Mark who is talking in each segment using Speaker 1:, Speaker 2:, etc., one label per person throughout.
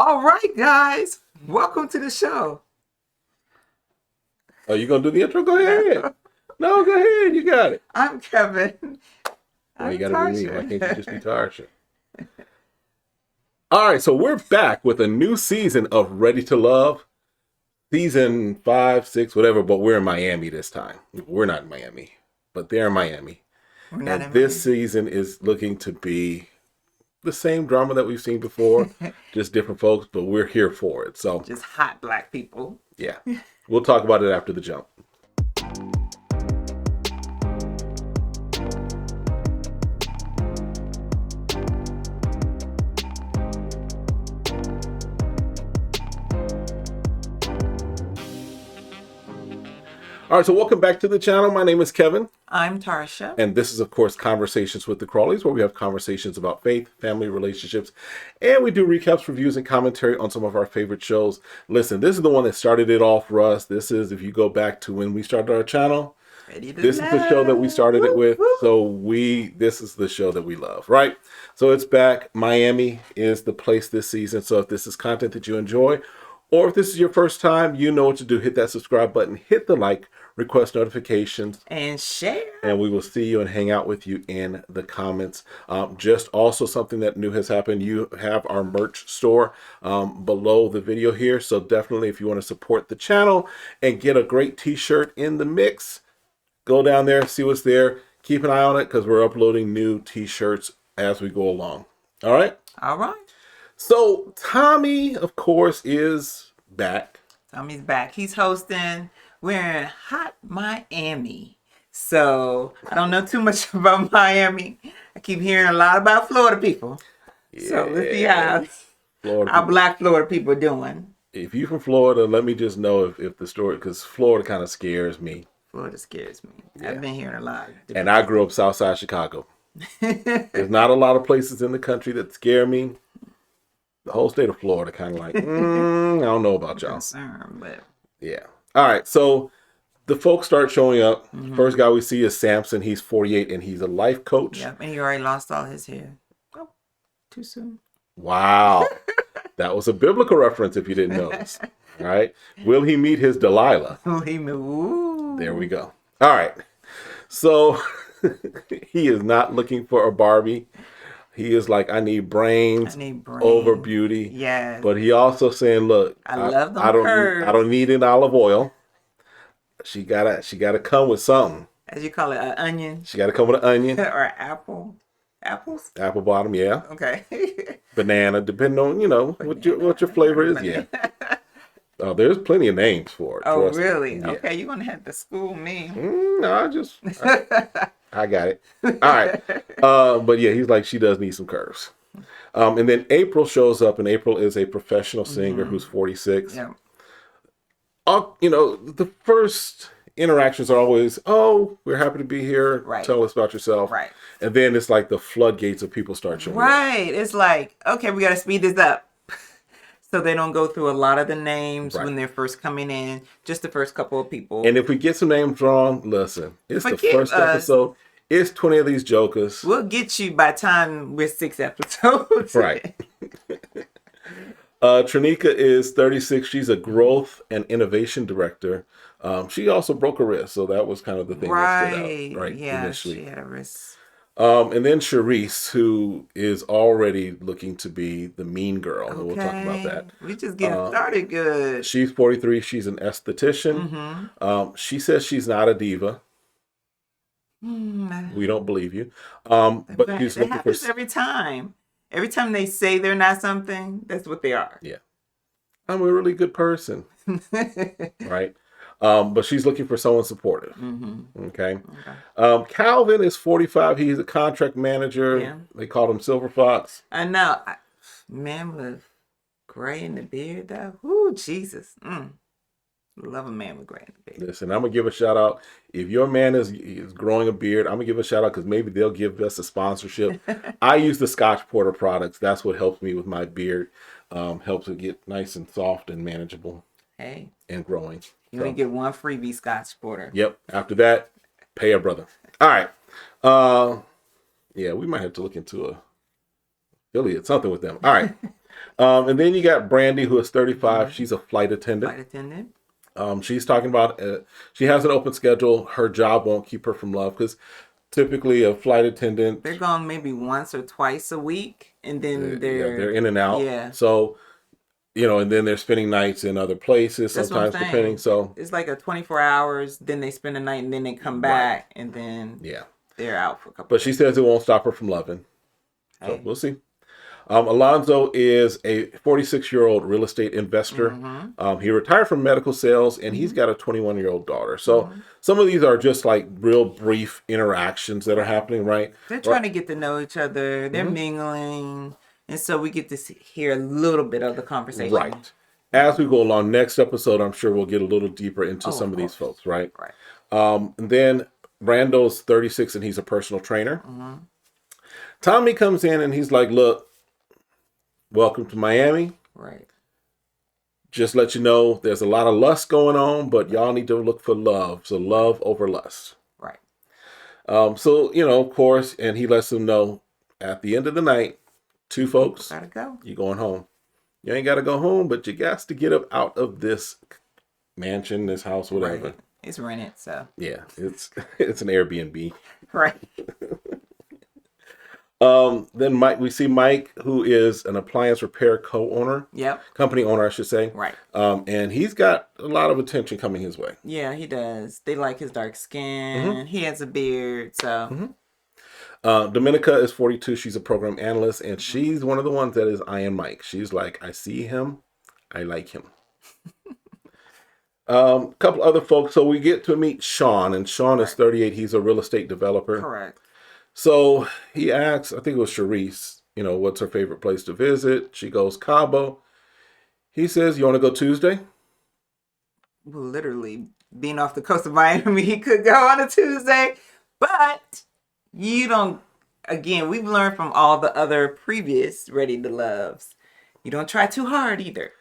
Speaker 1: All right, guys. Welcome to the show.
Speaker 2: Oh, you going to do the intro? Go ahead. No, go ahead. You got it.
Speaker 1: I'm Kevin.
Speaker 2: Well, you got to be me. Why can't you just be Tarsha? All right, so we're back with a new season of Ready to Love. Season 5, 6, whatever, but we're in Miami this time. We're not in Miami, but they're in Miami.
Speaker 1: We're not
Speaker 2: And this season is looking to be the same drama that we've seen before, just different folks, but we're here for it. So
Speaker 1: just hot black people.
Speaker 2: Yeah. We'll talk about it after the jump. All right, so welcome back to the channel. My name is Kevin.
Speaker 1: I'm Tarsha.
Speaker 2: And this is, of course, Conversations with the Crawleys, where we have conversations about faith, family, relationships, and we do recaps, reviews, and commentary on some of our favorite shows. Listen, this is the one that started it all for us. This is, if you go back to when we started our channel, this is the show that we started it with. So this is the show that we love, right? So it's back. Miami is the place this season. So if this is content that you enjoy, or if this is your first time, you know what to do. Hit that subscribe button, hit the like, request notifications,
Speaker 1: and share.
Speaker 2: And we will see you and hang out with you in the comments. Just also something that new has happened. You have our merch store below the video here. So definitely, if you want to support the channel and get a great t-shirt in the mix, go down there, see what's there. Keep an eye on it because we're uploading new t-shirts as we go along. All right?
Speaker 1: All right.
Speaker 2: So Tommy, of course, is back.
Speaker 1: Tommy's back. He's hosting. We're in hot Miami. So I don't know too much about Miami. I keep hearing a lot about Florida people. Yeah. So let's see how black Florida people are doing.
Speaker 2: If you're from Florida, let me just know if the story, because Florida kind of scares me.
Speaker 1: Florida scares me. Yeah. I've been hearing a lot.
Speaker 2: And I grew up Southside Chicago. There's not a lot of places in the country that scare me. The whole state of Florida kind of like, I don't know about y'all.
Speaker 1: But
Speaker 2: yeah. All right. So the folks start showing up. First guy we see is Samson. He's 48 and he's a life coach.
Speaker 1: Yep. And he already lost all his hair. Oh, too soon.
Speaker 2: Wow. That was a biblical reference if you didn't notice. All right. Will he meet his Delilah?
Speaker 1: Ooh.
Speaker 2: There we go. All right. So he is not looking for a Barbie. He is like, I need brains over beauty.
Speaker 1: Yes.
Speaker 2: But he also saying, look,
Speaker 1: I love them curves.
Speaker 2: I don't need an olive oil. She gotta come with something.
Speaker 1: As you call it, an onion.
Speaker 2: She gotta come with an onion.
Speaker 1: Or an apple. Apples?
Speaker 2: Apple bottom, yeah.
Speaker 1: Okay.
Speaker 2: Banana, depending on, what your flavor is, yeah. Oh, there's plenty of names for it.
Speaker 1: Oh, really?
Speaker 2: Yeah.
Speaker 1: Okay, you're gonna have to school me.
Speaker 2: No, I got it. All right. But yeah, he's like, she does need some curves. And then April shows up, and April is a professional singer who's 46.
Speaker 1: Yeah.
Speaker 2: The first interactions are always, oh, we're happy to be here.
Speaker 1: Right.
Speaker 2: Tell us about yourself.
Speaker 1: Right.
Speaker 2: And then it's like the floodgates of people start showing up.
Speaker 1: Right. It's like, okay, we got to speed this up. So they don't go through a lot of the names when they're first coming in, just the first couple of people.
Speaker 2: And if we get some names wrong, listen, it's the first episode. It's 20 of these jokers.
Speaker 1: We'll get you by the time we're 6 episodes.
Speaker 2: Right. Trinika is 36. She's a growth and innovation director. She also broke a wrist, so that was kind of the thing that stood out, right?
Speaker 1: Yeah,
Speaker 2: initially.
Speaker 1: She had a wrist.
Speaker 2: And then Charisse, who is already looking to be the mean girl. Okay. We'll talk about that.
Speaker 1: We just getting started good.
Speaker 2: She's 43. She's an esthetician. She says she's not a diva. We don't believe you. But she's looking for
Speaker 1: every time. Every time they say they're not something, that's what they are.
Speaker 2: Yeah. I'm a really good person. Right? But she's looking for someone supportive. Okay. Calvin is 45. He's a contract manager.
Speaker 1: Yeah.
Speaker 2: They called him Silver Fox.
Speaker 1: I know. Man with gray in the beard, though. Ooh, Jesus. Love a man with gray in the beard.
Speaker 2: Listen, I'm going to give a shout out. If your man is growing a beard, I'm going to give a shout out because maybe they'll give us a sponsorship. I use the Scotch Porter products. That's what helps me with my beard. Helps it get nice and soft and manageable.
Speaker 1: Hey.
Speaker 2: And growing.
Speaker 1: You only get one freebie Scotch Porter.
Speaker 2: Yep. After that, pay a brother. All right. Yeah, we might have to look into a affiliate, something with them. All right. And then you got Brandy, who is 35. She's a flight attendant.
Speaker 1: Flight attendant.
Speaker 2: She's talking about she has an open schedule. Her job won't keep her from love because typically a flight attendant,
Speaker 1: They're gone maybe once or twice a week, and then
Speaker 2: they're in and out.
Speaker 1: Yeah.
Speaker 2: So, and then they're spending nights in other places
Speaker 1: That's what I'm
Speaker 2: sometimes,
Speaker 1: saying.
Speaker 2: depending. So
Speaker 1: it's like a 24 hours. Then they spend the night, and then they come back, and then they're out for a couple.
Speaker 2: But she says it won't stop her from loving. So
Speaker 1: Hey.
Speaker 2: we'll see. Alonzo is a 46-year-old real estate investor. He retired from medical sales, and he's got a 21-year-old daughter. So some of these are just like real brief interactions that are happening, right?
Speaker 1: They're trying to get to know each other. They're mingling, and so we get to hear a little bit of the conversation.
Speaker 2: Right. As we go along, next episode, I'm sure we'll get a little deeper into some of these folks, right?
Speaker 1: Right.
Speaker 2: And then Randall's 36, and he's a personal trainer. Tommy comes in, and he's like, look, welcome to Miami.
Speaker 1: Right.
Speaker 2: Just let you know, there's a lot of lust going on, but y'all need to look for love. So love over lust.
Speaker 1: Right.
Speaker 2: So, of course, and he lets them know at the end of the night, two folks,
Speaker 1: Gotta go.
Speaker 2: you're going home. You ain't got to go home, but you got to get up out of this mansion, this house, whatever.
Speaker 1: Right. It's rented, so.
Speaker 2: Yeah, it's an Airbnb.
Speaker 1: Right.
Speaker 2: Then we see Mike, who is an appliance repair company owner, I should say.
Speaker 1: Right.
Speaker 2: And he's got a lot of attention coming his way.
Speaker 1: Yeah, he does. They like his dark skin. He has a beard, so.
Speaker 2: Dominica is 42. She's a program analyst, and she's one of the ones that is eyeing Mike. She's like, I see him. I like him. A couple other folks. So we get to meet Sean, and Sean is 38. He's a real estate developer.
Speaker 1: Correct.
Speaker 2: So he asks, I think it was Sharice, what's her favorite place to visit? She goes, Cabo. He says, you want to go Tuesday?
Speaker 1: Well, literally, being off the coast of Miami, he could go on a Tuesday, but you don't, again, we've learned from all the other previous Ready to Loves. You don't try too hard either.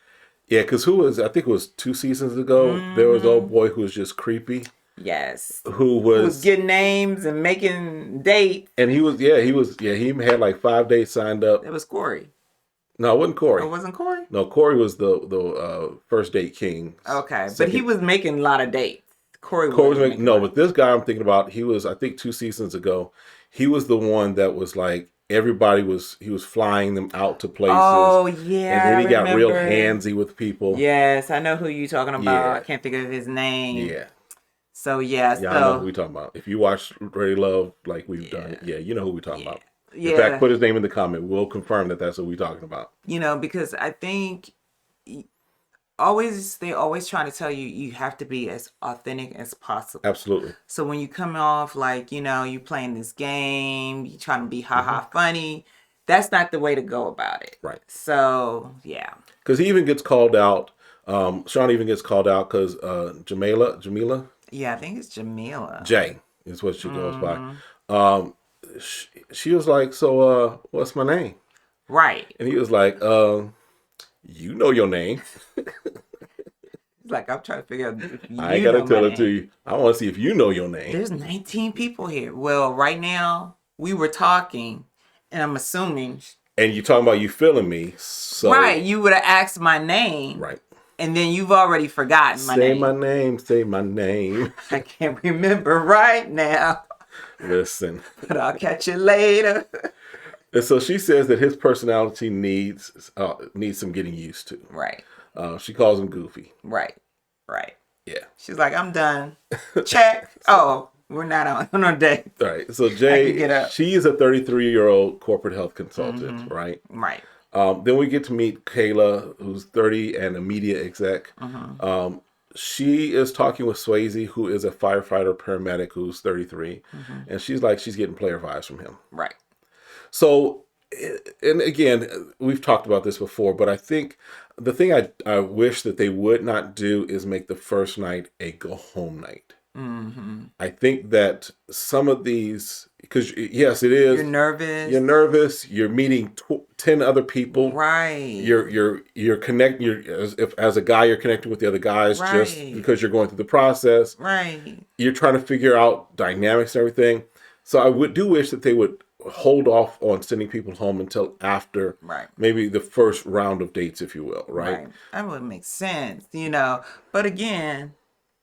Speaker 2: Yeah, because I think it was 2 seasons ago, there was an old boy who was just creepy.
Speaker 1: Yes.
Speaker 2: Who was
Speaker 1: getting names and making dates.
Speaker 2: And he had like 5 days signed up.
Speaker 1: It was Corey.
Speaker 2: No, it wasn't Corey.
Speaker 1: It wasn't Corey?
Speaker 2: No, Corey was the first date king.
Speaker 1: Okay, but he was making a lot of dates. Corey was making
Speaker 2: but this guy I'm thinking about, he was, I think 2 seasons ago, he was the one that was like, he was flying them out to places.
Speaker 1: Oh, yeah.
Speaker 2: And then he got real handsy with people.
Speaker 1: Yes, I know who you're talking about.
Speaker 2: Yeah.
Speaker 1: I can't think of his name.
Speaker 2: Yeah.
Speaker 1: So, yeah.
Speaker 2: I know who we're talking about. If you watch Ready to Love, like we've done, you know who we're talking about.
Speaker 1: Yeah.
Speaker 2: In fact, put his name in the comment. We'll confirm that that's what we're talking about.
Speaker 1: Because I think they always trying to tell you have to be as authentic as possible.
Speaker 2: Absolutely.
Speaker 1: So when you come off like, you playing this game, you trying to be funny, that's not the way to go about it.
Speaker 2: Right.
Speaker 1: So, yeah.
Speaker 2: Because he even gets called out. Sean even gets called out because Jamila?
Speaker 1: Yeah, I think it's Jamila.
Speaker 2: Jay is what she goes by. She was like, so what's my name?
Speaker 1: Right.
Speaker 2: And he was like, you know your name.
Speaker 1: He's like, I'm trying to figure out if you
Speaker 2: I ain't got to tell it
Speaker 1: name.
Speaker 2: to you. I want to see if you know your name.
Speaker 1: There's 19 people here. Well, right now, we were talking, and I'm assuming...
Speaker 2: And you talking about you feeling me. So,
Speaker 1: right, you would have asked my name.
Speaker 2: Right.
Speaker 1: And then you've already forgotten my name.
Speaker 2: Say my name.
Speaker 1: I can't remember right now.
Speaker 2: Listen.
Speaker 1: But I'll catch you later.
Speaker 2: And so she says that his personality needs some getting used to.
Speaker 1: Right.
Speaker 2: She calls him goofy.
Speaker 1: Right.
Speaker 2: Yeah.
Speaker 1: She's like, I'm done. Check. Oh, we're not on a date.
Speaker 2: All right. So Jay, she's a 33-year-old corporate health consultant, right?
Speaker 1: Right.
Speaker 2: Then we get to meet Kayla, who's 30 and a media exec. She is talking with Swayze, who is a firefighter paramedic who's 33. And she's getting player vibes from him.
Speaker 1: Right.
Speaker 2: So, and again, we've talked about this before, but I think the thing I wish that they would not do is make the first night a go home night. I think that some of these, because yes, it is. You're nervous. You're meeting 10 other people.
Speaker 1: Right.
Speaker 2: You're connecting. As a guy, you're connecting with the other guys just because you're going through the process.
Speaker 1: Right.
Speaker 2: You're trying to figure out dynamics and everything. So I do wish that they would hold off on sending people home until after
Speaker 1: Right.
Speaker 2: maybe the first round of dates, if you will, right?
Speaker 1: Right. That would make sense, But again,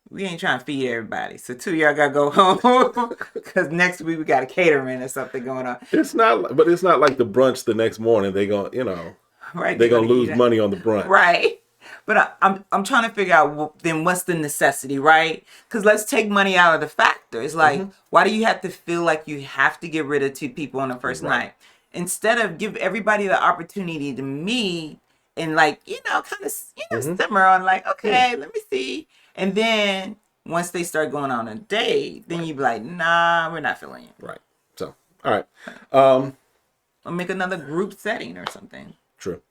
Speaker 1: we ain't trying to feed everybody. So 2 y'all gotta go home because next week we got a catering or something going on.
Speaker 2: It's not, but it's not like the brunch the next morning. They gonna,
Speaker 1: Right.
Speaker 2: they're gonna lose money on the brunch.
Speaker 1: Right. But I'm trying to figure out then what's the necessity, right? Because let's take money out of the factor. It's like, why do you have to feel like you have to get rid of 2 people on the first night? Instead of give everybody the opportunity to meet and kind of, simmer on like, okay, let me see. And then once they start going on a date, then you be like, nah, we're not feeling it.
Speaker 2: Right. So, all right.
Speaker 1: Or make another group setting or something.
Speaker 2: True.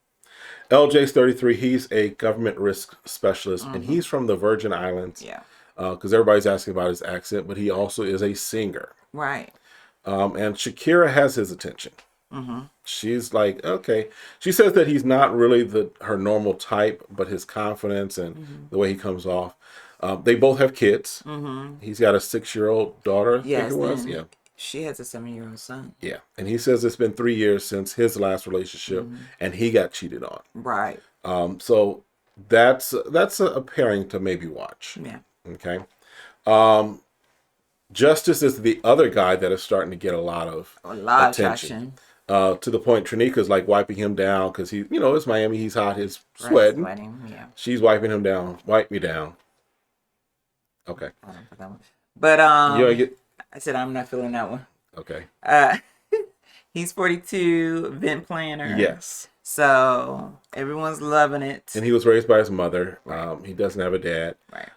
Speaker 2: LJ's 33. He's a government risk specialist, and he's from the Virgin Islands.
Speaker 1: Yeah.
Speaker 2: Because everybody's asking about his accent, but he also is a singer.
Speaker 1: Right.
Speaker 2: And Shakira has his attention. She's like, okay. She says that he's not really her normal type, but his confidence and the way he comes off. They both have kids. He's got a 6-year-old daughter.
Speaker 1: Yes.
Speaker 2: I think it was. Yeah.
Speaker 1: She has a 7-year-old son.
Speaker 2: Yeah. And he says it's been 3 years since his last relationship, and he got cheated on.
Speaker 1: Right.
Speaker 2: So that's a pairing to maybe watch.
Speaker 1: Yeah.
Speaker 2: Okay. Justice is the other guy that is starting to get a lot of attention. To the point Trinika's like wiping him down because he, it's Miami. He's hot. He's sweating.
Speaker 1: Yeah.
Speaker 2: She's wiping him down. Wipe me down. Okay.
Speaker 1: But
Speaker 2: I
Speaker 1: said I'm not feeling that one.
Speaker 2: Okay.
Speaker 1: He's 42, event planner.
Speaker 2: Yes.
Speaker 1: So everyone's loving it.
Speaker 2: And he was raised by his mother. He doesn't have a dad.
Speaker 1: Right.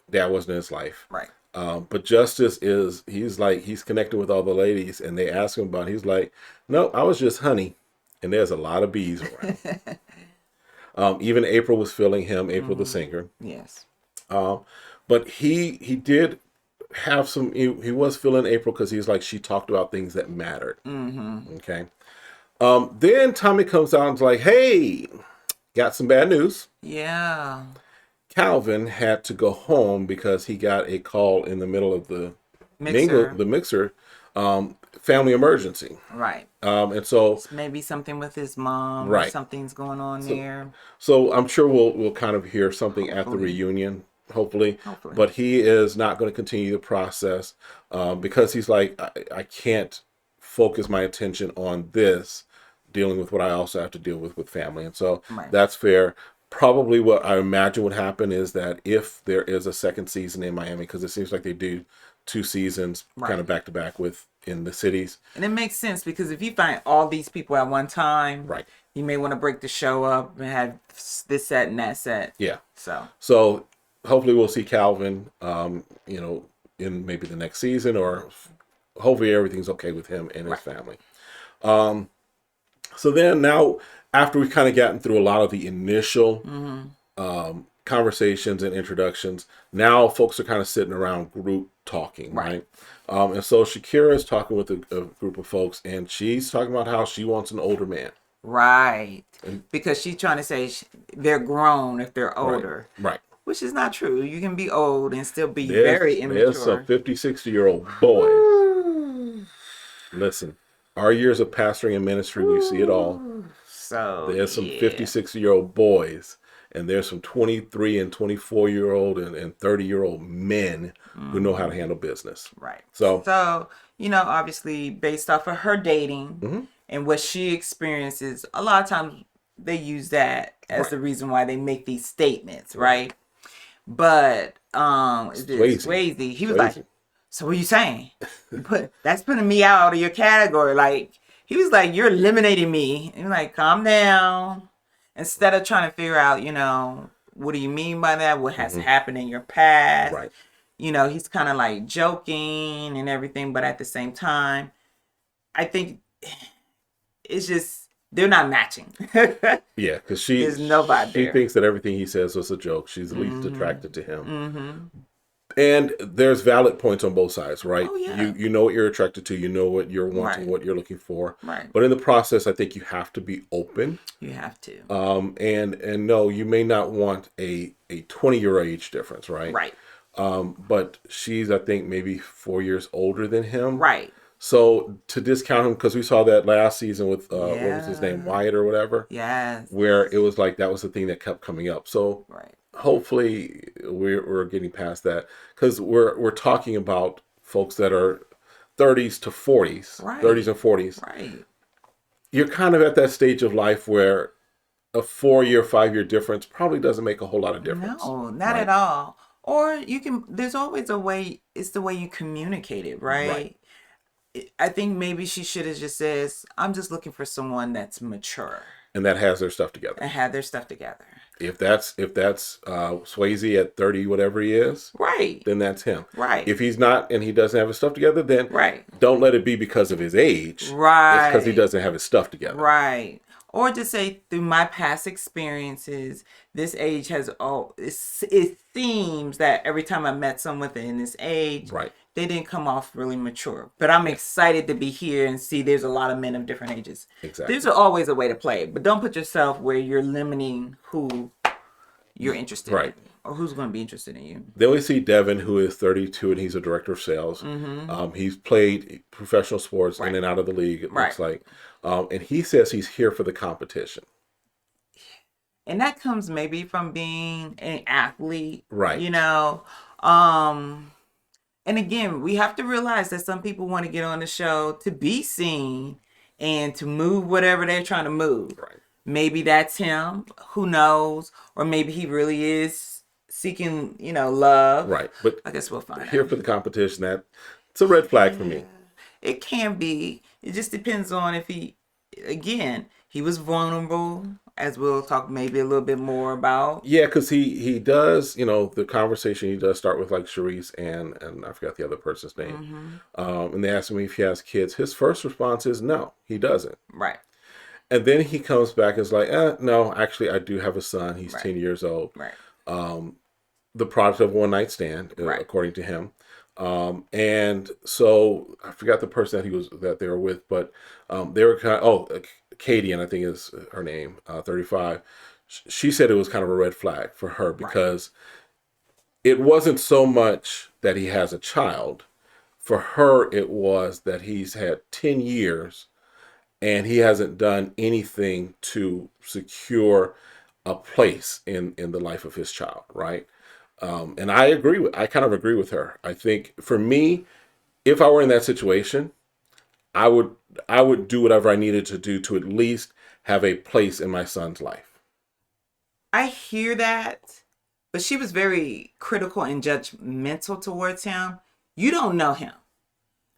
Speaker 2: Dad wasn't in his life.
Speaker 1: Right.
Speaker 2: But Justice he's connected with all the ladies, and they ask him about it. He's like, no, I was just honey, and there's a lot of bees around. Even April was feeling him, April the singer.
Speaker 1: Yes.
Speaker 2: But he did have some, he was feeling April because he was like, she talked about things that mattered. Okay. Then Tommy comes out and's like, hey, got some bad news.
Speaker 1: Yeah.
Speaker 2: Calvin had to go home because he got a call in the middle of the mixer, family emergency.
Speaker 1: Right.
Speaker 2: And so
Speaker 1: it's maybe something with his mom.
Speaker 2: Right.
Speaker 1: Or something's going on there.
Speaker 2: So I'm sure we'll kind of hear something at the reunion, hopefully. But he is not going to continue the process because he's like, I can't focus my attention on this, dealing with what I also have to deal with family. And so that's fair. Probably what I imagine would happen is that if there is a second season in Miami, because it seems like they do 2 seasons kind of back to back in the cities.
Speaker 1: And it makes sense because if you find all these people at one time,
Speaker 2: right,
Speaker 1: you may want to break the show up and have this set and that set.
Speaker 2: Yeah.
Speaker 1: So
Speaker 2: hopefully we'll see Calvin, in maybe the next season, or hopefully everything's okay with him and his family. So then now, after we've kind of gotten through a lot of the initial conversations and introductions, now folks are kind of sitting around group talking, right? And so Shakira is talking with a group of folks, and she's talking about how she wants an older man.
Speaker 1: Right. Because she's trying to say they're grown if they're older.
Speaker 2: Right.
Speaker 1: Which is not true. You can be old and still be very immature.
Speaker 2: There's some 50, 60-year-old boys. Listen, our years of pastoring and ministry, we see it all.
Speaker 1: So
Speaker 2: there's some 50, 60-year-old boys, and there's some 23 and 24-year-old and 30-year-old men who know how to handle business.
Speaker 1: Right.
Speaker 2: So
Speaker 1: obviously based off of her dating and what she experiences, a lot of times they use that as the reason why they make these statements, right? But Swayze, he was like, so what are you saying? That's putting me out of your category. Like, he was like, you're eliminating me. And like, calm down. Instead of trying to figure out, what do you mean by that? What has happened in your past?
Speaker 2: Right.
Speaker 1: He's kind of like joking and everything. But at the same time, I think it's just, they're not matching.
Speaker 2: Yeah, because
Speaker 1: there's nobody
Speaker 2: she
Speaker 1: there.
Speaker 2: thinks that everything he says was a joke. She's at least attracted to him. And there's valid points on both sides, right?
Speaker 1: Oh, yeah.
Speaker 2: You know what you're attracted to, you know what you're wanting, what you're looking for.
Speaker 1: Right.
Speaker 2: But in the process, I think you have to be open.
Speaker 1: You have to.
Speaker 2: And no, you may not want a 20-year age difference, right?
Speaker 1: Right.
Speaker 2: But she's, I think, maybe 4 years older than him.
Speaker 1: Right.
Speaker 2: So to discount him, because we saw that last season with what was his name,
Speaker 1: Yeah.
Speaker 2: Wyatt or whatever,
Speaker 1: Yes.
Speaker 2: where it was like that was the thing that kept coming up. So
Speaker 1: Right.
Speaker 2: hopefully we're getting past that, because we're talking about folks that are 30s to 40s,
Speaker 1: Right.
Speaker 2: 30s and 40s.
Speaker 1: Right.
Speaker 2: You're kind of at that stage of life where a 4-year, 5-year difference probably doesn't make a whole lot of difference.
Speaker 1: No, not at
Speaker 2: Right.
Speaker 1: all. Or you can, there's always a way, it's the way you communicate it,
Speaker 2: Right.
Speaker 1: right? I think maybe she should have just says, I'm just looking for someone that's mature
Speaker 2: And that has their stuff together.
Speaker 1: and have their stuff together.
Speaker 2: If that's Swayze at 30, whatever he is,
Speaker 1: Right.
Speaker 2: then that's him.
Speaker 1: Right.
Speaker 2: If he's not and he doesn't have his stuff together, then
Speaker 1: Right.
Speaker 2: don't let it be because of his age.
Speaker 1: Right.
Speaker 2: It's because he doesn't have his stuff together.
Speaker 1: Right. Or just say, through my past experiences, this age has, it seems that every time I met someone in this age,
Speaker 2: Right.
Speaker 1: they didn't come off really mature. But I'm excited to be here and see there's a lot of men of different ages.
Speaker 2: Exactly.
Speaker 1: There's always a way to play it, but don't put yourself where you're limiting who you're interested
Speaker 2: Right.
Speaker 1: in or who's going to be interested in you.
Speaker 2: Then we see Devin, who is 32, and he's a director of sales. He's played professional sports in and out of the league, it looks like. And he says he's here for the competition.
Speaker 1: And that comes maybe from being an athlete,
Speaker 2: Right.
Speaker 1: you know. And again, we have to realize that some people want to get on the show to be seen and to move whatever they're trying to move.
Speaker 2: Right.
Speaker 1: Maybe that's him, who knows, or maybe he really is seeking, love.
Speaker 2: Right. But
Speaker 1: I guess we'll find
Speaker 2: here
Speaker 1: out.
Speaker 2: for the competition, it's a red flag for me.
Speaker 1: It can be. It just depends on if he was vulnerable, as we'll talk maybe a little bit more about.
Speaker 2: Yeah, because he does, the conversation, he does start with like Sharice and I forgot the other person's name. And they ask him if he has kids. His first response is no, he doesn't.
Speaker 1: Right.
Speaker 2: And then he comes back and is like, no, actually, I do have a son. He's
Speaker 1: Right.
Speaker 2: 10 years old.
Speaker 1: Right.
Speaker 2: The product of a one-night stand,
Speaker 1: Right.
Speaker 2: according to him. And so I forgot the person that they were with, but they were Katie, and I think is her name, 35. She said it was kind of a red flag for her because it wasn't so much that he has a child. For her, it was that he's had 10 years and he hasn't done anything to secure a place in the life of his child, right? And I kind of agree with her. I think for me, if I were in that situation, I would do whatever I needed to do to at least have a place in my son's life.
Speaker 1: I hear that, but she was very critical and judgmental towards him. You don't know him.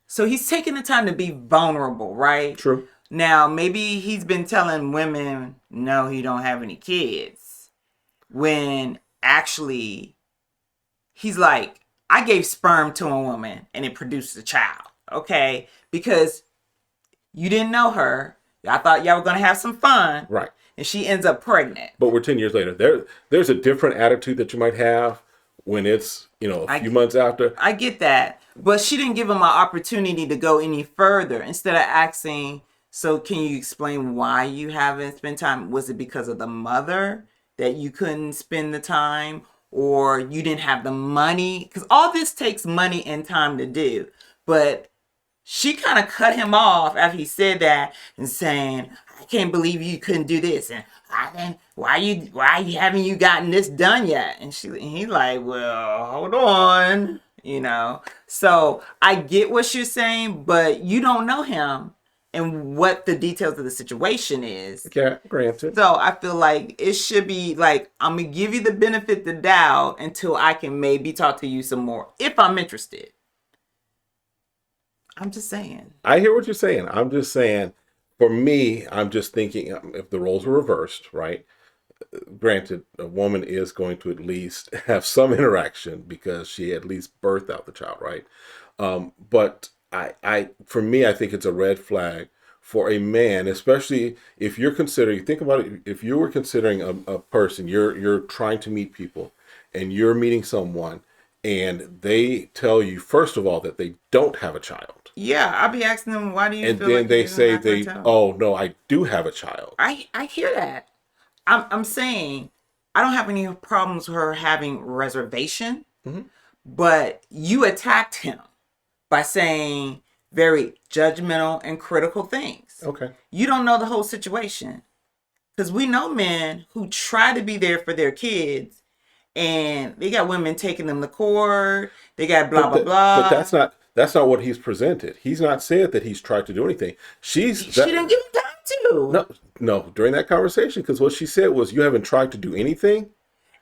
Speaker 1: So he's taking the time to be vulnerable, right?
Speaker 2: True.
Speaker 1: Now, maybe he's been telling women, no, he don't have any kids. When actually, he's like, I gave sperm to a woman and it produced a child. Okay? Because you didn't know her. I thought y'all were going to have some fun.
Speaker 2: Right.
Speaker 1: And she ends up pregnant.
Speaker 2: But we're 10 years later. There's a different attitude that you might have when it's, a few months after.
Speaker 1: I get that. But she didn't give him an opportunity to go any further. Instead of asking, so can you explain why you haven't spent time? Was it because of the mother that you couldn't spend the time? Or you didn't have the money? Because all this takes money and time to do. But she kind of cut him off after he said that and saying, I can't believe you couldn't do this. And why haven't you gotten this done yet? And he's like, well, hold on, So I get what you're saying, but you don't know him and what the details of the situation is.
Speaker 2: Yeah, granted.
Speaker 1: So I feel like it should be like, I'm going to give you the benefit of the doubt until I can maybe talk to you some more if I'm interested. I'm just saying.
Speaker 2: I hear what you're saying. I'm just saying, for me, I'm just thinking if the roles were reversed, right? Granted, a woman is going to at least have some interaction because she at least birthed out the child, right? But for me, I think it's a red flag for a man, especially if you're considering, think about it, if you were considering a person, you're trying to meet people and you're meeting someone and they tell you, first of all, that they don't have a child.
Speaker 1: Yeah, I'll be asking them, why do you
Speaker 2: and
Speaker 1: feel
Speaker 2: then
Speaker 1: like
Speaker 2: they
Speaker 1: you
Speaker 2: say
Speaker 1: don't have to tell?
Speaker 2: oh no, I do have a child.
Speaker 1: I hear that. I'm saying I don't have any problems with her having reservation, but you attacked him by saying very judgmental and critical things.
Speaker 2: Okay.
Speaker 1: You don't know the whole situation. Because we know men who try to be there for their kids, and they got women taking them to court. They got blah, blah,
Speaker 2: But
Speaker 1: blah.
Speaker 2: that's not what he's presented. He's not said that he's tried to do anything.
Speaker 1: She didn't give him time to.
Speaker 2: No, during that conversation, because what she said was, you haven't tried to do anything.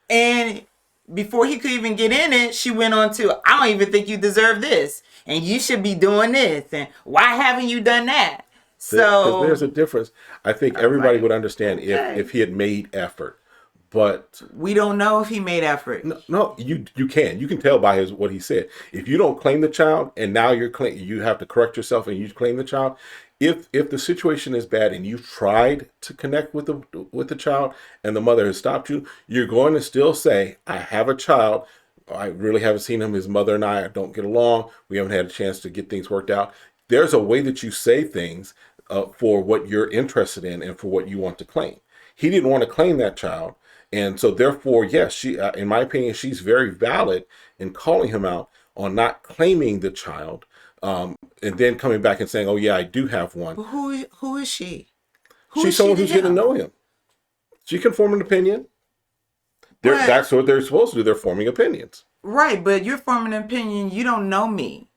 Speaker 1: And before he could even get in it, she went on to, I don't even think you deserve this. And you should be doing this. And why haven't you done that? So
Speaker 2: there's a difference. I think everybody would understand if he had made effort. But
Speaker 1: we don't know if he made effort.
Speaker 2: No, you can tell by what he said. If you don't claim the child, and now you have to correct yourself and you claim the child. If the situation is bad and you've tried to connect with the child and the mother has stopped you, you're going to still say, I have a child. I really haven't seen him. His mother and I don't get along. We haven't had a chance to get things worked out. There's a way that you say things for what you're interested in and for what you want to claim. He didn't want to claim that child. And so therefore, yes, she, in my opinion, she's very valid in calling him out on not claiming the child, and then coming back and saying, oh yeah, I do have one.
Speaker 1: But who is she?
Speaker 2: She's someone who's getting to know him. She can form an opinion. That's what they're supposed to do. They're forming opinions.
Speaker 1: Right, but you're forming an opinion. You don't know me.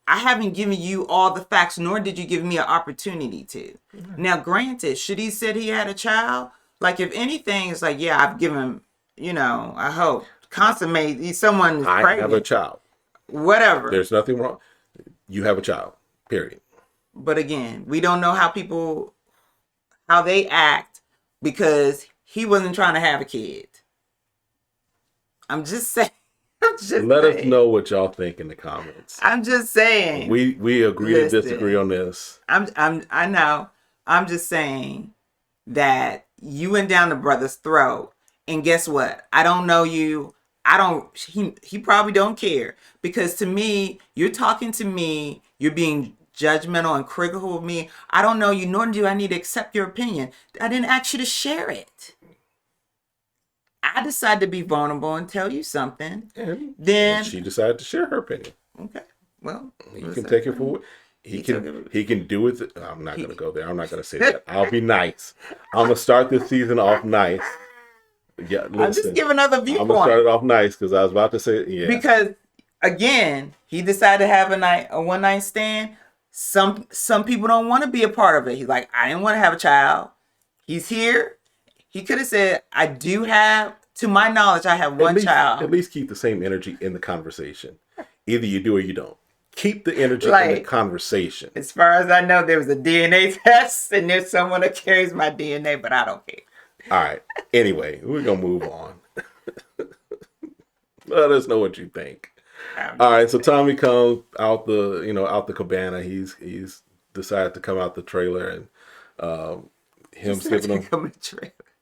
Speaker 1: I haven't given you all the facts, nor did you give me an opportunity to. Mm-hmm. Now, granted, should he said he had a child? Like, if anything, it's like, yeah, I've given, I hope, consummate, someone is pregnant.
Speaker 2: I have a child.
Speaker 1: Whatever.
Speaker 2: There's nothing wrong. You have a child, period.
Speaker 1: But again, we don't know how they act, because he wasn't trying to have a kid. I'm just saying.
Speaker 2: Let us know what y'all think in the comments.
Speaker 1: I'm just saying.
Speaker 2: We agree to disagree on this.
Speaker 1: I know. I'm just saying that you went down the brother's throat, and guess what? I don't know you. He probably don't care, because to me, you're talking to me, you're being judgmental and critical of me. I don't know you, nor do I need to accept your opinion. I didn't ask you to share it. I decided to be vulnerable and tell you something. And
Speaker 2: she decided to share her opinion.
Speaker 1: Okay. Well,
Speaker 2: he can take it for he can do it. I'm not going to go there. I'm not going to say that. I'll be nice. I'm going to start this season off nice. Yeah, listen,
Speaker 1: I'm just giving another viewpoint.
Speaker 2: I'm going to start it off nice, because I was about to say, yeah.
Speaker 1: Because again, he decided to have a one night stand. Some people don't want to be a part of it. He's like, I didn't want to have a child. He's here. He could have said, I do have, to my knowledge, I have one child.
Speaker 2: At least keep the same energy in the conversation. Either you do or you don't. Keep the energy in the conversation.
Speaker 1: As far as I know, there was a DNA test, and there's someone that carries my DNA, but I don't care.
Speaker 2: All right. Anyway, we're going to move on. Let us know what you think. All right. So Tommy comes out the cabana. He's decided to come out the trailer, and him skipping him.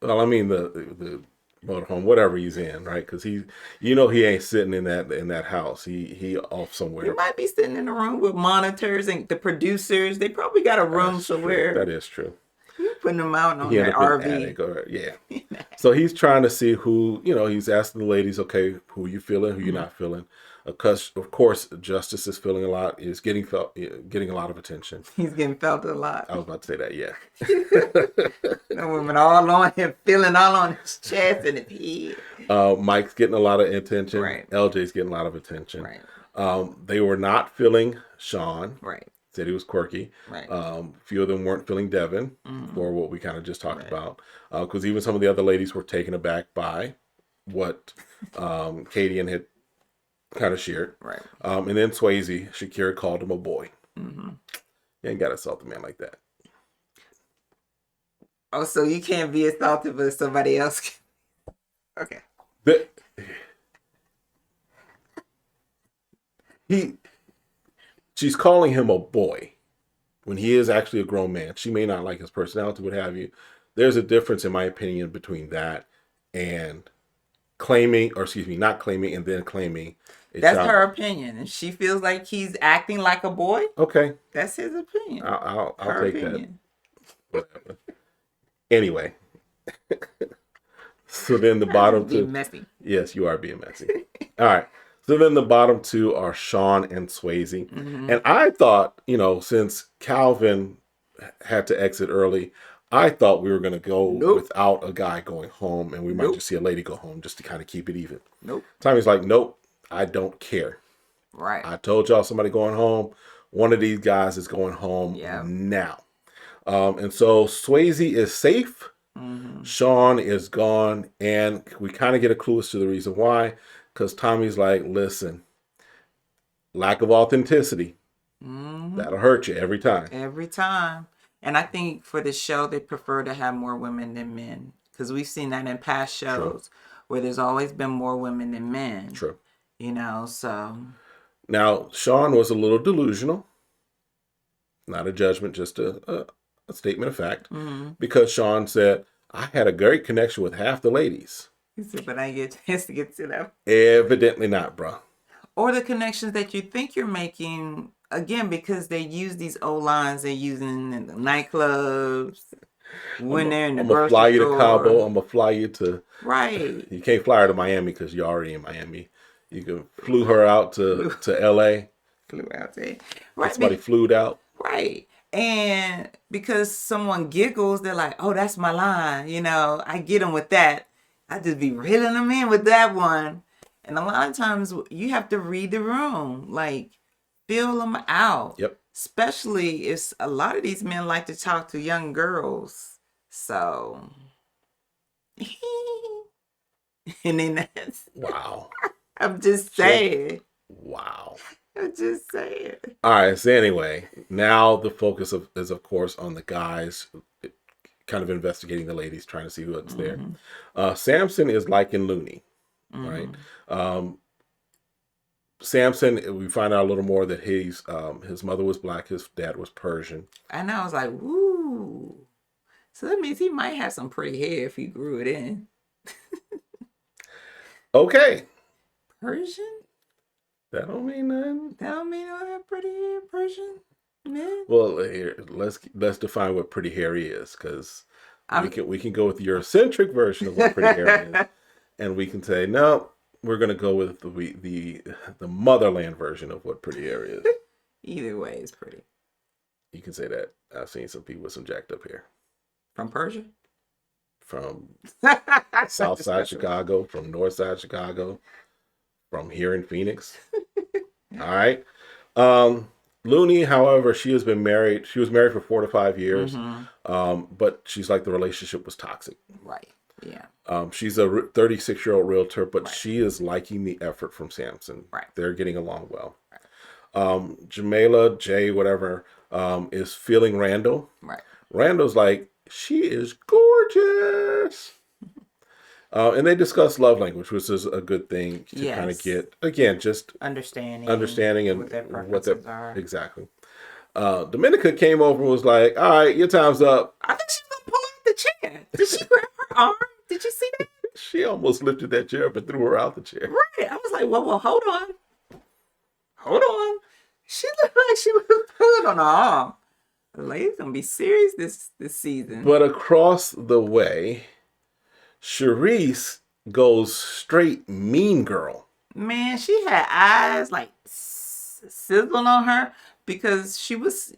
Speaker 2: Well, I mean the motorhome, whatever he's in, right? Because he ain't sitting in that house. He off somewhere.
Speaker 1: He might be sitting in a room with monitors and the producers. They probably got a room somewhere.
Speaker 2: That is true.
Speaker 1: You're putting them out on their RV.
Speaker 2: Yeah. So he's trying to see who, he's asking the ladies, okay, who you feeling, who you're not feeling. Because of course, Justice is feeling a lot. Is getting a lot of attention.
Speaker 1: He's getting felt a lot.
Speaker 2: I was about to say that. Yeah.
Speaker 1: The women all on him, feeling all on his chest and his head.
Speaker 2: Mike's getting a lot of attention.
Speaker 1: Right.
Speaker 2: LJ's getting a lot of attention.
Speaker 1: Right.
Speaker 2: They were not feeling Sean.
Speaker 1: Right.
Speaker 2: Said he was quirky.
Speaker 1: Right.
Speaker 2: A few of them weren't feeling Devin, for what we kind of just talked about. Because even some of the other ladies were taken aback by what Katie had kind of shared.
Speaker 1: Right.
Speaker 2: And then Swayze, Shakira called him a boy. You ain't got to assault a man like that.
Speaker 1: Oh, so you can't be assaulted, but somebody else can. Okay.
Speaker 2: She's calling him a boy when he is actually a grown man. She may not like his personality, what have you. There's a difference, in my opinion, between that and not claiming and then claiming.
Speaker 1: That's her opinion. And she feels like he's acting like a boy.
Speaker 2: Okay.
Speaker 1: That's his opinion.
Speaker 2: I'll take opinion. That. Whatever. Anyway. So then the bottom two.
Speaker 1: Messy.
Speaker 2: Yes, you are being messy. All right. So then the bottom two are Sean and Swayze. And I thought, since Calvin had to exit early, I thought we were going to go without a guy going home, and we might just see a lady go home just to kind of keep it even. Tommy's like, nope, I don't care.
Speaker 1: Right.
Speaker 2: I told y'all somebody going home. One of these guys is going home now. And so Swayze is safe. Sean is gone. And we kind of get a clue as to the reason why. Because Tommy's like, listen, lack of authenticity. That'll hurt you every time.
Speaker 1: Every time. And I think for the show, they prefer to have more women than men. Because we've seen that in past shows where there's always been more women than men.
Speaker 2: True.
Speaker 1: So.
Speaker 2: Now, Sean was a little delusional. Not a judgment, just a statement of fact. Because Sean said, I had a great connection with half the ladies.
Speaker 1: He said, but I get a chance to get to them.
Speaker 2: Evidently not, bro.
Speaker 1: Or the connections that you think you're making, again, because they use these old lines they're using in the nightclubs, when they're in the grocery store.
Speaker 2: I'm going to fly you to Cabo. I'm going to fly you to...
Speaker 1: Right.
Speaker 2: You can't fly her to Miami because you're already in Miami. You can flew her out to L.A.
Speaker 1: Flew out there. Right.
Speaker 2: Somebody flew out.
Speaker 1: Right. And because someone giggles, they're like, oh, that's my line. I get them with that. I just be reeling them in with that one. And a lot of times you have to read the room, like feel them out.
Speaker 2: Yep.
Speaker 1: Especially if a lot of these men like to talk to young girls. So, and then that's...
Speaker 2: Wow.
Speaker 1: I'm just saying.
Speaker 2: Wow.
Speaker 1: I'm just saying.
Speaker 2: All right. So anyway, now the focus is of course on the guys kind of investigating the ladies, trying to see what's there. Samson is liking Looney, right? Samson, we find out a little more that his mother was black, his dad was Persian.
Speaker 1: And I was like, woo. So that means he might have some pretty hair if he grew it in.
Speaker 2: Okay.
Speaker 1: Persian?
Speaker 2: That don't mean nothing.
Speaker 1: That don't mean I have pretty hair, Persian men?
Speaker 2: Well, here, let's define what pretty hair is, because we can go with the Eurocentric version of what pretty hair is, and we can say no. We're gonna go with the motherland version of what pretty hair is.
Speaker 1: Either way, it's pretty.
Speaker 2: You can say that. I've seen some people with some jacked up hair.
Speaker 1: From Persia?
Speaker 2: From South Side Chicago, from North Side Chicago, from here in Phoenix. All right. Looney, however, she has been married. She was married for 4 to 5 years, but she's like the relationship was toxic.
Speaker 1: Right. Yeah.
Speaker 2: She's a 36-year-old realtor, but she is liking the effort from Samson.
Speaker 1: Right.
Speaker 2: They're getting along well. Right. Jamila, Jay, whatever, is feeling Randall.
Speaker 1: Right.
Speaker 2: Randall's like, she is gorgeous. And they discuss love language, which is a good thing to kind of get, again, just understanding and
Speaker 1: what their preferences are.
Speaker 2: Exactly. Dominica came over and was like, all right, your time's up.
Speaker 1: I think she's going to pull out the chair. Did she grab her arm? Did you see that?
Speaker 2: She almost lifted that chair up and threw her out the chair.
Speaker 1: Right. I was like, well, hold on. Hold on. She looked like she was pulling on her arm. The lady's going to be serious this season.
Speaker 2: But across the way, Charisse goes straight mean girl.
Speaker 1: Man, she had eyes like sizzling on her because she was,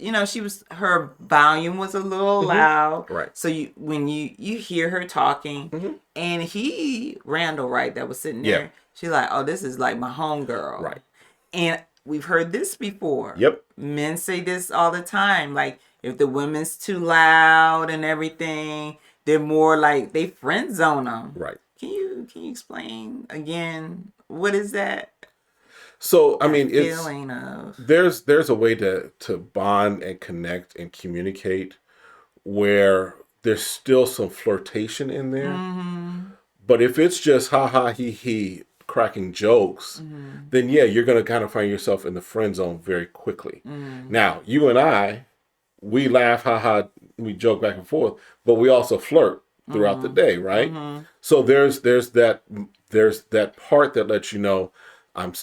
Speaker 1: her volume was a little loud.
Speaker 2: Right.
Speaker 1: So when you hear her talking, and Randall, right, that was sitting there, she's like, oh, this is like my homegirl.
Speaker 2: Right.
Speaker 1: And we've heard this before.
Speaker 2: Yep.
Speaker 1: Men say this all the time. Like, if the women's too loud and everything, they're more like, they friend zone them.
Speaker 2: Right.
Speaker 1: Can you explain again, what is that?
Speaker 2: So, I mean,
Speaker 1: feeling of...
Speaker 2: there's a way to bond and connect and communicate where there's still some flirtation in there. But if it's just ha ha he he cracking jokes, then you're going to kind of find yourself in the friend zone very quickly. Now, you and I, we laugh, ha ha, we joke back and forth, but we also flirt throughout the day, right? So there's that part that lets you know I'm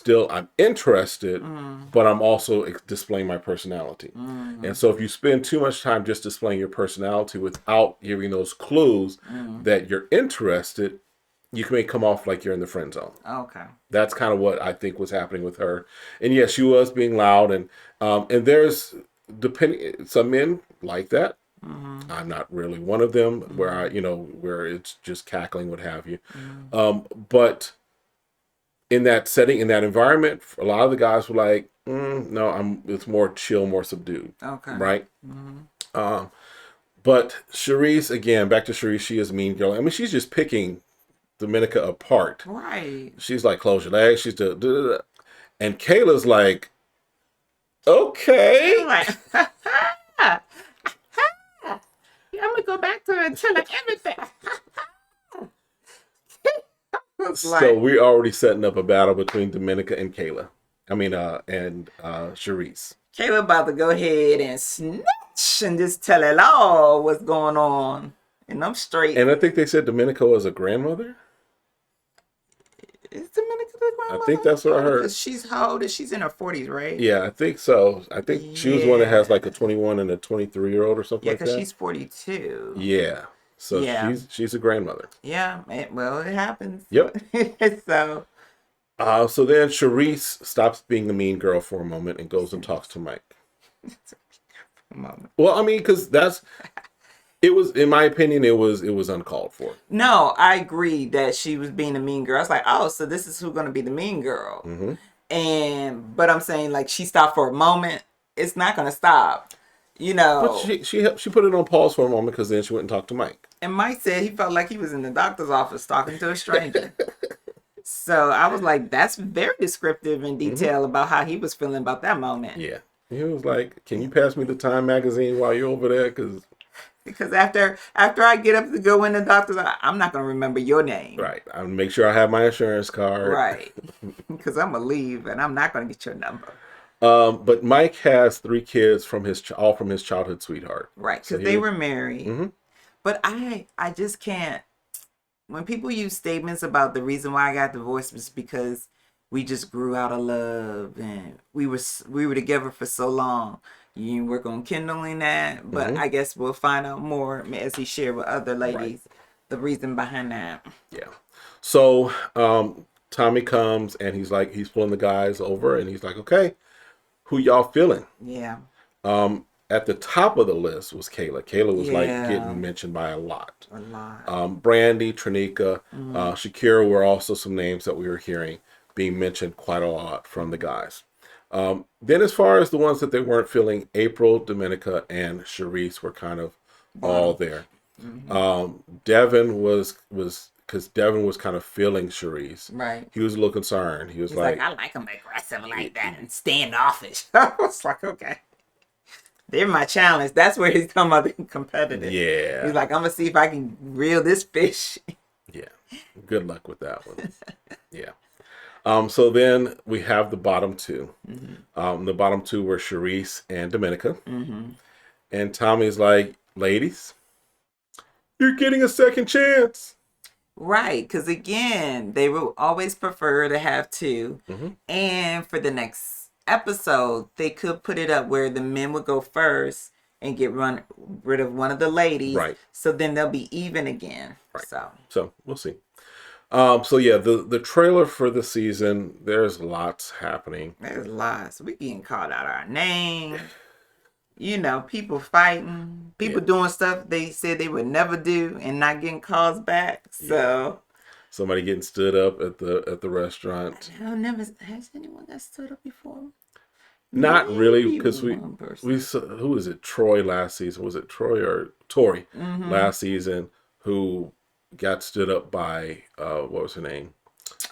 Speaker 2: interested, but I'm also displaying my personality. And so if you spend too much time just displaying your personality without giving those clues that you're interested, you may come off like you're in the friend zone.
Speaker 1: Okay.
Speaker 2: That's kind of what I think was happening with her. And yes, she was being loud, and there's depending some men like that.
Speaker 1: Mm-hmm.
Speaker 2: I'm not really one of them where where it's just cackling, what have you. But in that setting, in that environment, a lot of the guys were like, no, it's more chill, more subdued.
Speaker 1: Okay.
Speaker 2: Right.
Speaker 1: Mm-hmm.
Speaker 2: But Charisse, again, back to Charisse, she is a mean girl. I mean, she's just picking Dominica apart.
Speaker 1: Right.
Speaker 2: She's like, close your legs. She's the, and Kayla's like, okay.
Speaker 1: Like, I'm gonna go back to her and tell her everything.
Speaker 2: So we're already setting up a battle between Dominica and Kayla. I mean, and Charisse.
Speaker 1: Kayla about to go ahead and snitch and just tell it all what's going on. And I'm straight.
Speaker 2: And I think they said Dominica was a grandmother.
Speaker 1: Is Dominica the grandmother?
Speaker 2: I think that's what I heard.
Speaker 1: She's how old is she's in her 40s, right?
Speaker 2: Yeah, I think so. I think she was one that has like a 21 and a 23-year-old or something like that.
Speaker 1: Yeah, because she's 42.
Speaker 2: Yeah. So she's a grandmother.
Speaker 1: Yeah, well, it happens.
Speaker 2: Yep.
Speaker 1: So
Speaker 2: then Charisse stops being the mean girl for a moment and goes and talks to Mike. Well, I mean, because it was, in my opinion, it was uncalled for.
Speaker 1: No, I agree that she was being a mean girl. I was like, oh, so this is who's going to be the mean girl.
Speaker 2: Mm-hmm.
Speaker 1: But I'm saying, like, she stopped for a moment. It's not going to stop,
Speaker 2: But she put it on pause for a moment because then she went and talked to Mike.
Speaker 1: And Mike said he felt like he was in the doctor's office talking to a stranger. So I was like, that's very descriptive and detailed about how he was feeling about that moment.
Speaker 2: Yeah. He was like, can you pass me the Time magazine while you're over there?
Speaker 1: Because after I get up to go in the doctor's, I'm not going to remember your name.
Speaker 2: Right. I'll make sure I have my insurance card.
Speaker 1: Right. Because I'm going to leave and I'm not going to get your number.
Speaker 2: But Mike has 3 kids from his childhood sweetheart.
Speaker 1: Right. Because they were married. Mm-hmm. But I just can't. When people use statements about the reason why I got divorced was because we just grew out of love and we were together for so long. You work on kindling that, but I guess we'll find out more as he shared with other ladies the reason behind that.
Speaker 2: Yeah. So Tommy comes and he's pulling the guys over and he's like, okay, who y'all feeling?
Speaker 1: Yeah.
Speaker 2: At the top of the list was Kayla. Kayla was like getting mentioned by a lot.
Speaker 1: A lot.
Speaker 2: Brandy, Trinica, Shakira were also some names that we were hearing being mentioned quite a lot from the guys. Then as far as the ones that they weren't feeling, April, Dominica, and Charisse were kind of all there. Devin was because Devin was kind of feeling Charisse.
Speaker 1: Right.
Speaker 2: He was a little concerned. He was
Speaker 1: like, I like him aggressive like that and standoffish. I was like, okay. They're my challenge. That's where he's talking about being competitive.
Speaker 2: Yeah.
Speaker 1: He's like, I'm going to see if I can reel this fish.
Speaker 2: Yeah. Good luck with that one. Yeah. So then we have the bottom 2. The bottom 2 were Charisse and Dominica. And Tommy's like, ladies, you're getting a second chance.
Speaker 1: Right. Because again, they will always prefer to have 2. And for the next episode, they could put it up where the men would go first and get rid of one of the ladies.
Speaker 2: Right.
Speaker 1: So then they'll be even again.
Speaker 2: Right.
Speaker 1: So
Speaker 2: we'll see. So yeah, the trailer for the season, there's lots happening.
Speaker 1: There's lots. We getting called out our name. People fighting. People doing stuff they said they would never do and not getting calls back. So
Speaker 2: somebody getting stood up at the restaurant.
Speaker 1: Has anyone got stood up before?
Speaker 2: Not really, because we saw, who was it? Troy last season. Was it Troy or Tori last season who got stood up by what was her name?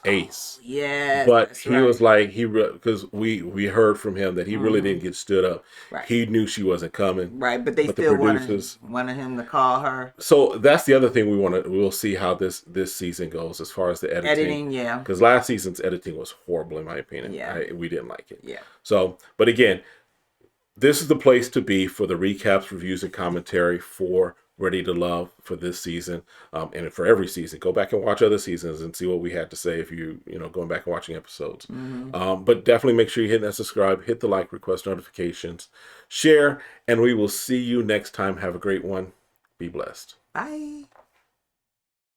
Speaker 2: Ace.
Speaker 1: Yeah.
Speaker 2: But he was like, because we heard from him that he really didn't get stood up.
Speaker 1: Right.
Speaker 2: He knew she wasn't coming.
Speaker 1: Right, but they still wanted him to call her.
Speaker 2: So that's the other thing we'll see how this season goes as far as the editing.
Speaker 1: Editing, yeah.
Speaker 2: Because last season's editing was horrible in my opinion.
Speaker 1: Yeah.
Speaker 2: We didn't like it.
Speaker 1: Yeah.
Speaker 2: So, but again, this is the place to be for the recaps, reviews, and commentary for Ready to Love for this season, and for every season. Go back and watch other seasons and see what we had to say if going back and watching episodes. But definitely make sure you hit that subscribe, hit the like, request notifications, share, and we will see you next time. Have a great one. Be blessed.
Speaker 1: Bye.